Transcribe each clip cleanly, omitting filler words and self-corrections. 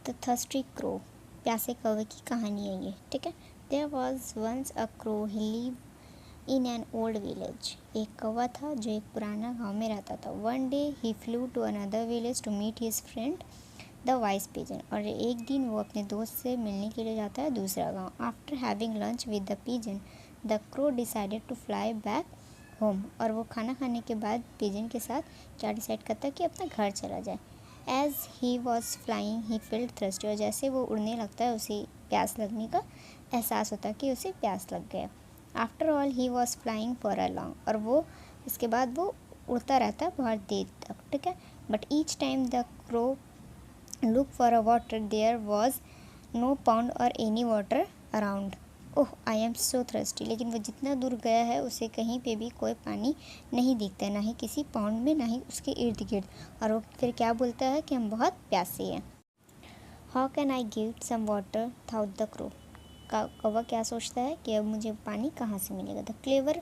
The thirsty crow, प्यासे कौवे की कहानी है ये, ठीक है। There was once a crow he live in an old village. एक कौवा था जो एक पुराना गांव में रहता था। One day he flew to another village to meet his friend the wise pigeon. और एक दिन वो अपने दोस्त से मिलने के लिए जाता है दूसरा गांव। After having lunch with the pigeon the crow decided to fly back home. और वो खाना खाने के बाद पिजन के साथ क्या डिसाइड करता है कि अपना घर चला जाए। As he was flying he felt thirsty. और जैसे वो उड़ने लगता है उसे प्यास लगने का एहसास होता है कि उसे प्यास लग गया। After all he was flying for a long. और वो इसके बाद वो उड़ता रहता है बहुत देर तक, ठीक है। But each time the crow look for a water there was no pond or any water around. Oh I am so thirsty. लेकिन वो जितना दूर गया है उसे कहीं पे भी कोई पानी नहीं दिखता है, ना ही किसी पाउंड में, ना ही उसके इर्द गिर्द। और वो फिर क्या बोलता है कि हम बहुत प्यासे हैं। How can I give some water thought the crow. कौवा क्या सोचता है कि अब मुझे पानी कहाँ से मिलेगा। The clever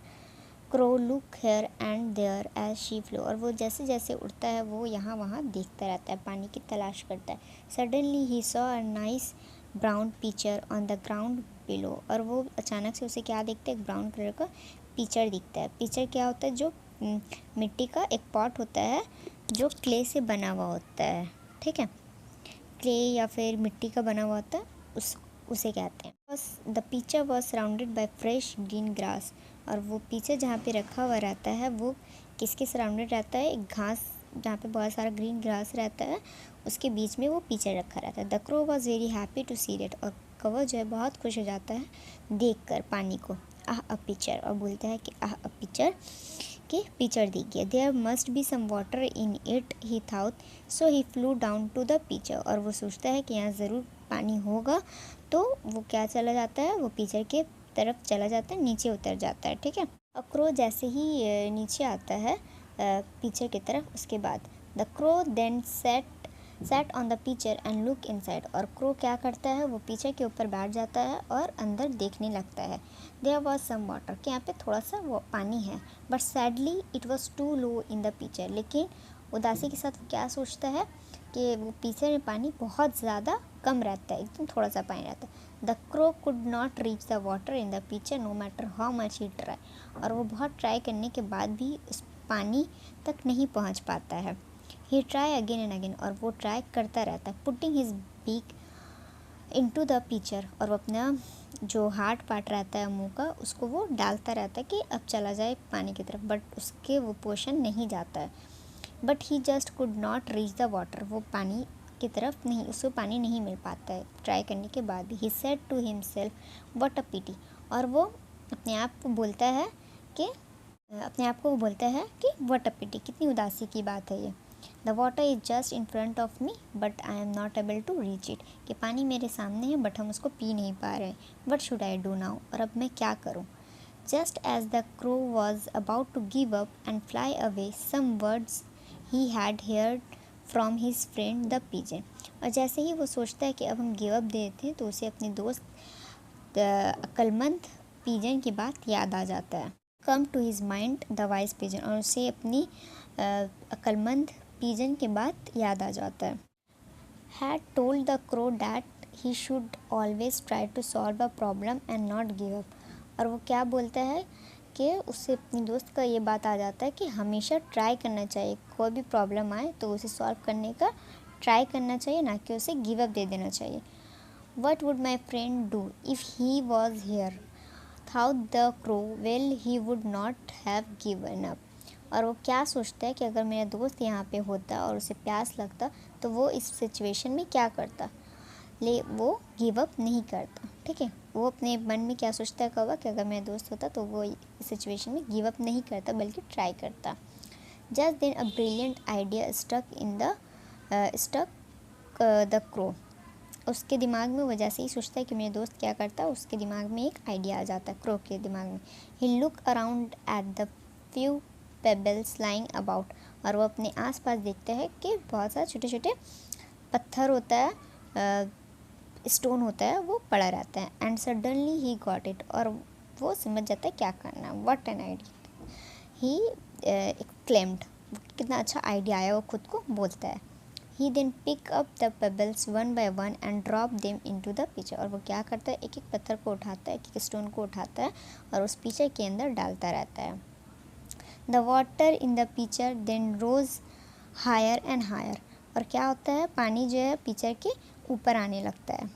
crow look here and there as she flow. और वो जैसे जैसे उड़ता है वो यहाँ वहाँ देखता रहता है, पानी की तलाश करता है। Suddenly he saw a nice brown picture on the ground below. और वो अचानक से उसे क्या देखता है, एक ब्राउन कलर का पिक्चर दिखता है। पिक्चर क्या होता है, जो मिट्टी का एक पॉट होता है जो क्ले से बना हुआ होता है, ठीक है। क्ले या फिर मिट्टी का बना हुआ होता है, उसे कहते हैं। The picture was surrounded by fresh green grass. और वो पीछे जहाँ पे रखा हुआ रहता है वो किसके सराउंडेड रहता है, एक घास जहाँ पे बहुत सारा ग्रीन ग्रास रहता है उसके बीच में वो पीछे रखा रहता है। The crow was very happy to see that. और कौवा जो है बहुत खुश हो जाता है देख कर पानी को। आह अ पिक्चर। और बोलता है कि आह अ पिक्चर के पिक्चर दिख गया। There must be some water in it he thought. So he flew down to the pitcher. और वो सोचता है कि यहाँ ज़रूर पानी होगा, तो वो क्या चला जाता है, वो पिक्चर के तरफ चला जाता है, नीचे उतर जाता है, ठीक है। क्रो जैसे ही नीचे आता है पिक्चर की तरफ, उसके बाद the crow then sat on the pitcher and look inside. और क्रो क्या करता है, वो पिक्चर के ऊपर बैठ जाता है और अंदर देखने लगता है। देयर वॉज सम वाटर, कि यहाँ पे थोड़ा सा वो पानी है, but sadly it was too low in the pitcher. लेकिन उदासी के साथ वो क्या सोचता है कि वो पिक्चर में पानी बहुत ज़्यादा कम रहता है, एकदम थोड़ा सा पानी रहता है। The crow could not reach the water in the pitcher no matter how much he try. और वो बहुत ट्राई करने के बाद भी उस पानी तक नहीं पहुंच पाता है। He try again and again. और वो ट्राई करता रहता है। Putting his beak into the pitcher. और वो अपना जो हार्ड पार्ट रहता है मुंह का उसको वो डालता रहता है कि अब चला जाए पानी की तरफ, बट उसके वो पोर्शन नहीं जाता है। But he just could not reach the water. वो पानी की तरफ नहीं, उसको पानी नहीं मिल पाता है ट्राई करने के बाद भी। He said to himself what a pity. और वो अपने आप को बोलता है कि व्हाट अ पिटी, कितनी उदासी की बात है ये। The water is just in front of me but I am not able to reach it. कि पानी मेरे सामने है बट हम उसको पी नहीं पा रहे। What should I do now. और अब मैं क्या करूँ। Just as the crow was about to give up and fly away some words he had heard from his friend the pigeon. और जैसे ही वो सोचता है कि अब हम गिव अप देते हैं, तो उसे अपने दोस्त अक्लमंद पिजन की बात याद आ जाता है। Come to his mind the wise pigeon. और उसे अपनी अक्लमंद पिजन के बात याद आ जाता है। Had told the crow that he should always try to solve a problem and not give up. और वो क्या बोलता है कि उससे अपनी दोस्त का ये बात आ जाता है कि हमेशा ट्राई करना चाहिए, कोई भी प्रॉब्लम आए तो उसे सॉल्व करने का ट्राई करना चाहिए, ना कि उसे गिव अप दे देना चाहिए। What would my friend do if he was here thought the crow well he would not have given up. और वो क्या सोचता है कि अगर मेरा दोस्त यहाँ पे होता और उसे प्यास लगता तो वो इस सिचुएशन में क्या करता, वो गिव अप नहीं करता, ठीक है। वो अपने मन में क्या सोचता है कौवा कि अगर मेरा दोस्त होता तो वो इस सिचुएशन में गिव अप नहीं करता बल्कि ट्राई करता। Just then a brilliant idea stuck the crow. उसके दिमाग में वो जैसे ही सोचता है कि मेरा दोस्त क्या करता, उसके दिमाग में एक आइडिया आ जाता है क्रो के दिमाग में। He look around at the few pebbles lying about. और वो अपने आसपास देखता है कि बहुत सारे छोटे छोटे पत्थर होता है, स्टोन होता है, वो पड़ा रहता है। And suddenly he got it. और वो समझ जाता है क्या करना है। What an idea he exclaimed. कितना अच्छा आइडिया आया, वो खुद को बोलता है। He then pick up the pebbles one by one and drop them into the pitcher. और वो क्या करता है, एक एक पत्थर को उठाता है, एक एक स्टोन को उठाता है और उस पिचर के अंदर डालता रहता है। The water in the pitcher then rose higher and higher. और क्या होता है, पानी जो है पिचर के ऊपर आने लगता है।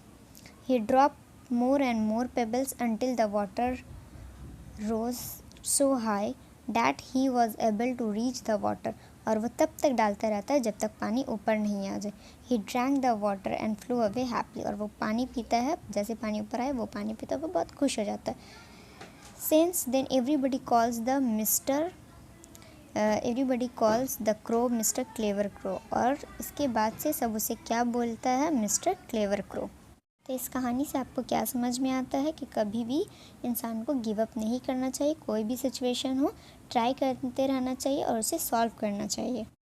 He drop more and more pebbles until the water rose so high that he was able to reach the water. और वो तब तक डालता रहता है जब तक पानी ऊपर नहीं आ जाए। He drank the water and flow away happy. और वो पानी पीता है, जैसे पानी ऊपर आए वो पानी पीता है, वो बहुत खुश हो जाता है। Since then everybody calls the crow mister clever crow. और इसके बाद से सब उसे क्या बोलता है, मिस्टर क्लेवर क्रो। तो इस कहानी से आपको क्या समझ में आता है कि कभी भी इंसान को गिव अप नहीं करना चाहिए। कोई भी सिचुएशन हो, ट्राई करते रहना चाहिए और उसे सॉल्व करना चाहिए।